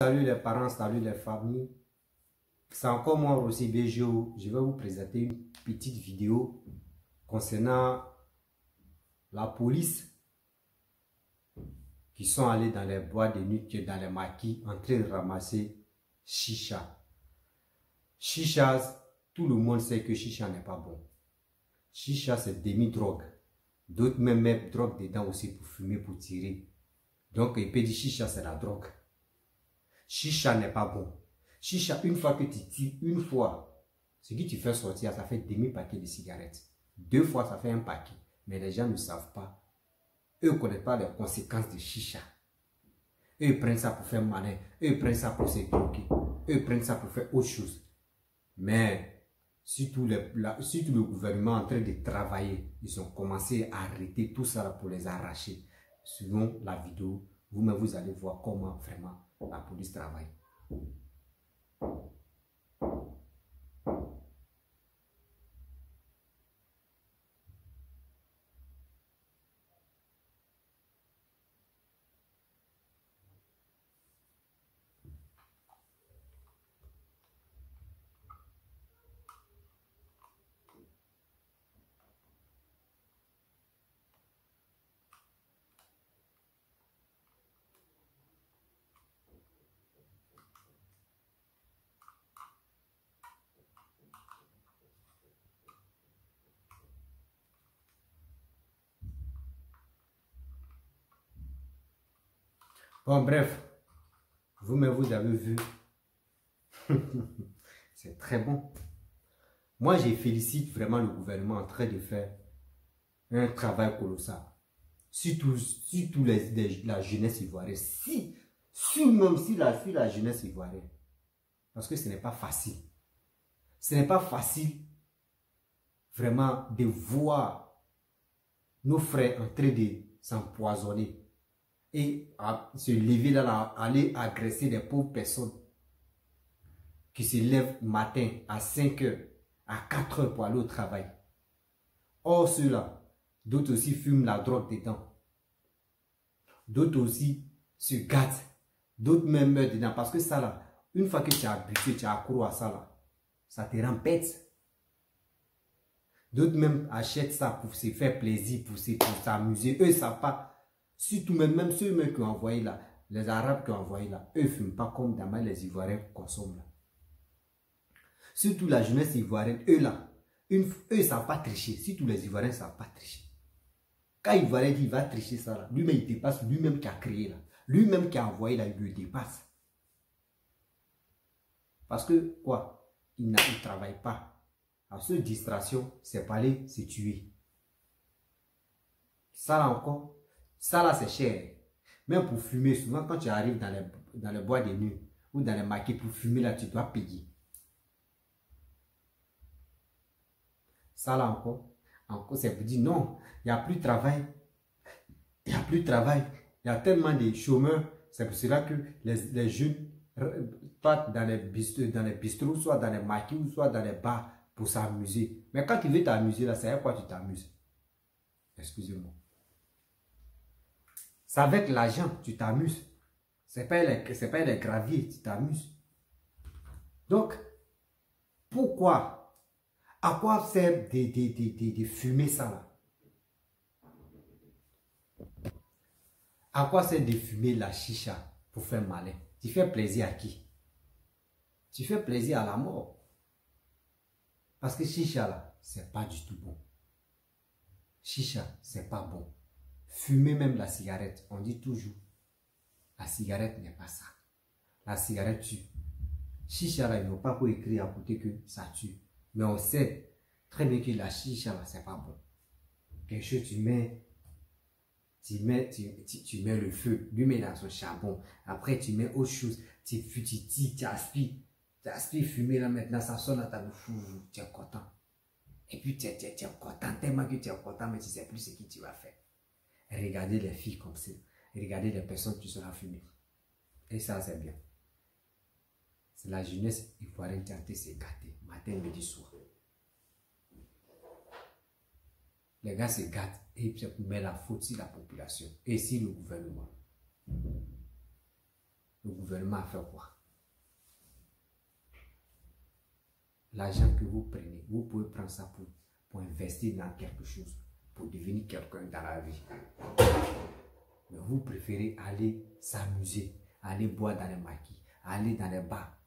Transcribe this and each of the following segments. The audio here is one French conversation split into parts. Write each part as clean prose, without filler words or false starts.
Salut les parents, salut les familles. C'est encore moi, Rossi Bejo. Je vais vous présenter une petite vidéo concernant la police qui sont allés dans les bois de nuit, dans les maquis, en train de ramasser chicha. Chicha, tout le monde sait que chicha n'est pas bon. Chicha, c'est demi-drogue. D'autres même mettent drogue dedans aussi pour fumer, pour tirer. Donc, il peut dire chicha, c'est la drogue. Chicha n'est pas bon. Chicha, une fois que tu tires, une fois, ce qui tu fais sortir, ça fait demi-paquet de cigarettes. 2 fois, ça fait un paquet. Mais les gens ne savent pas. Eux ne connaissent pas les conséquences de chicha. Eux, ils prennent ça pour faire malin. Eux, ils prennent ça pour se droguer. Eux, ils prennent ça pour faire autre chose. Mais, surtout le gouvernement est en train de travailler, ils ont commencé à arrêter tout ça pour les arracher. Selon la vidéo, vous-même, vous allez voir comment vraiment la police travaille. Bon, bref, vous-même, vous avez vu. C'est très bon. Moi, je félicite vraiment le gouvernement en train de faire un travail colossal. Surtout la jeunesse ivoirienne. Même si la jeunesse ivoirienne. Parce que ce n'est pas facile. Ce n'est pas facile vraiment de voir nos frères en train de s'empoisonner et à se lever là, aller agresser des pauvres personnes qui se lèvent matin à 5 heures, à 4 heures pour aller au travail. Or ceux-là, d'autres aussi fument la drogue dedans. D'autres aussi se gâtent. D'autres même meurent dedans. Parce que ça là, une fois que tu as habitué, tu as accro à ça là, ça te rend bête. D'autres même achètent ça pour se faire plaisir, pour s'amuser. Eux ne savent pas. Surtout même ceux qui ont envoyé là, les Arabes qui ont envoyé là, eux ne fument pas comme d'habitude les Ivoiriens consomment là. Surtout la jeunesse ivoirienne, eux là, eux ne savent pas tricher. Surtout les Ivoiriens ne savent pas tricher. Quand l'Ivoirien dit il va tricher ça là, lui-même il dépasse, lui-même qui a créé là, lui-même qui a envoyé là, il le dépasse. Parce que quoi? Il ne travaille pas. La seule distraction, c'est parler, c'est tuer. Ça là encore, ça là c'est cher. Même pour fumer, souvent quand tu arrives dans les bois de nuit ou dans les maquis pour fumer là, tu dois payer. Ça là encore c'est pour dire non, il n'y a plus de travail. Il n'y a plus de travail. Il y a tellement de chômeurs. C'est pour cela que les jeunes partent dans les bistrots, soit dans les maquis, ou soit dans les bars pour s'amuser. Mais quand tu veux t'amuser là, c'est à quoi tu t'amuses? Excusez-moi. C'est avec l'argent que tu t'amuses. C'est pas les graviers, tu t'amuses. Donc, pourquoi? À quoi sert de fumer ça là? À quoi sert de fumer la chicha pour faire malin? Tu fais plaisir à qui? Tu fais plaisir à la mort. Parce que chicha là, c'est pas du tout bon. Chicha, c'est pas bon. Fumer même la cigarette, on dit toujours, la cigarette n'est pas ça. La cigarette tue. Chicha là, ils n'ont pas pour écrire à côté que ça tue. Mais on sait très bien que la chicha là, c'est pas bon. Quelque chose tu mets le feu, lui met dans son charbon. Après, tu mets autre chose. Tu aspires fumer là maintenant, ça sonne à ta bouche. Tu es content. Et puis, tu es content, tellement que tu es content, mais tu ne sais plus ce que tu vas faire. Regardez les filles comme ça. Regardez les personnes qui sont à fumer. Et ça, c'est bien. C'est la jeunesse ivoirienne qui a été se gâter, matin, midi, soir. Les gars se gâtent et puis met la faute sur la population et sur le gouvernement. Le gouvernement a fait quoi? L'argent que vous prenez, vous pouvez prendre ça pour investir dans quelque chose, pour devenir quelqu'un dans la vie. Mais vous préférez aller s'amuser, aller boire dans les maquis, aller dans les bars,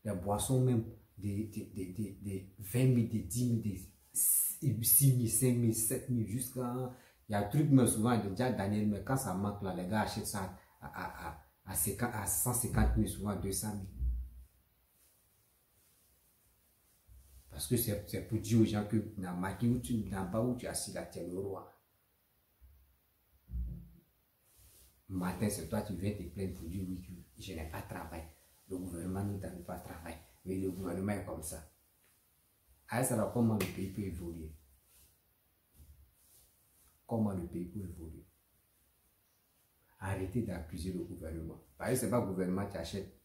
les boissons même, des 20 000, des 10 000, des 6 000, 5 000, 7 000, jusqu'à... Il y a un truc, mais souvent, déjà Daniel, mais quand ça manque, là, les gars achètent ça à 150 000, souvent 200 000. Parce que c'est pour dire aux gens que dans le maquis, dans le bar où tu es assis là, tu es le roi. Le matin, c'est toi, tu viens te plaindre pour dire oui, je n'ai pas de travail. Le gouvernement ne donne pas de travail. Mais le gouvernement est comme ça. Alors, ça va comment le pays peut évoluer? Comment le pays peut évoluer? Arrêtez d'accuser le gouvernement. Parce que ce n'est pas le gouvernement qui achète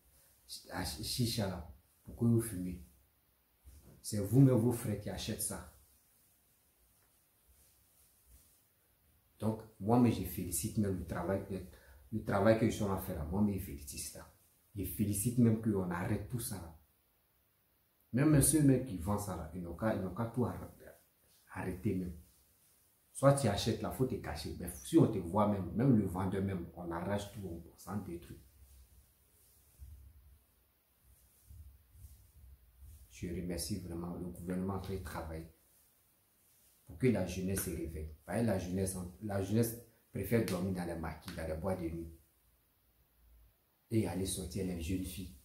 chicha là pour que vous fumez. C'est vous-même, vos frères qui achètent ça. Donc, moi, je félicite même le travail que je suis en train de faire. Moi, je félicite ça. Je félicite même qu'on arrête tout ça. Là. Même ceux même qui vendent ça, là, ils n'ont qu'à tout arrêter même. Soit tu achètes là, il faut te cacher. Mais si on te voit même le vendeur même, on arrache tout, on s'en détruit. Je remercie vraiment le gouvernement qui travaille pour que la jeunesse se réveille. Parce que la jeunesse préfère dormir dans les maquis, dans les bois de nuit. Et aller sortir les jeunes filles.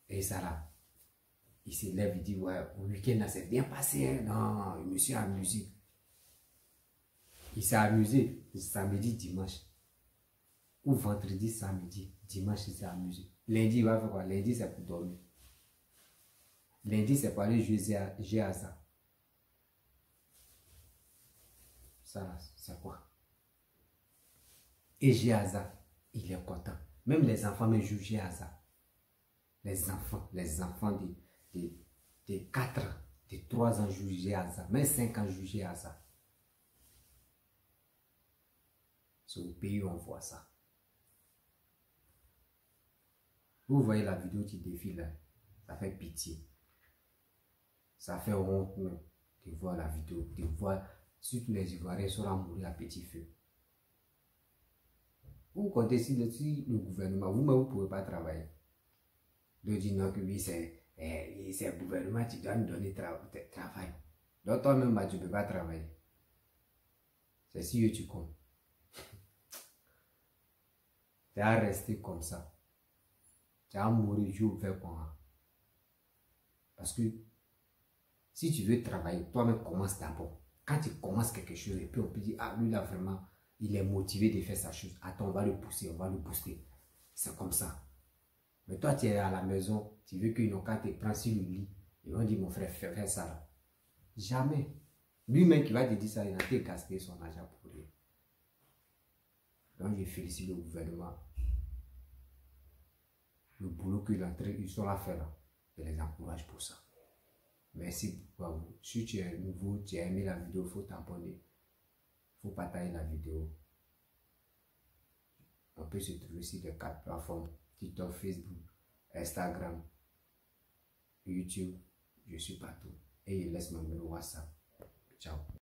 Et ça là, il se lève, il dit, ouais, au week-end, c'est bien passé. Hein? Non, je me suis amusé. Il s'est amusé samedi, dimanche. Ou vendredi, samedi, dimanche, il s'est amusé. Lundi, il va faire quoi? Lundi, c'est pour dormir. Lundi, c'est pour aller jouer à ça. Ça, c'est quoi? Et Géaza, il est content. Même les enfants me jouent Géaza. Les enfants de 4 ans, de 3 ans jouent Géaza. Même 5 ans jouent Géaza. C'est au pays où on voit ça. Vous voyez la vidéo qui défile là, ça fait pitié. Ça fait honte non, de voir la vidéo, de voir surtout les Ivoiriens seront mourir à petit feu. Vous comptez si le gouvernement, vous-même vous ne pouvez pas travailler. De dire non que oui, c'est le gouvernement qui doit nous donner travail. Donc toi-même, tu ne peux pas travailler. C'est si tu comptes. Tu vas rester comme ça. Tu vas mourir jour vers quoi. Parce que si tu veux travailler, toi-même commence d'abord. Quand tu commences quelque chose, et puis on peut dire, ah lui là vraiment, il est motivé de faire sa chose. Attends, on va le pousser, on va le booster. C'est comme ça. Mais toi, tu es à la maison, tu veux qu'ils n'ont qu'à te prendre sur le lit. Ils vont dire, mon frère, fais ça là. Jamais. Lui-même qui va te dire ça, il a été gaspillé son argent pour rien. Donc, je félicite le gouvernement. Le boulot qu'ils sont là faire là. Je les encourage pour ça. Merci beaucoup à vous. Si tu es nouveau, tu as aimé la vidéo, il faut t'abonner. Il faut partager la vidéo. On peut se trouver sur les 4 plateformes. TikTok, Facebook, Instagram, YouTube. Je suis partout. Et il laisse mon numéro WhatsApp. Ciao.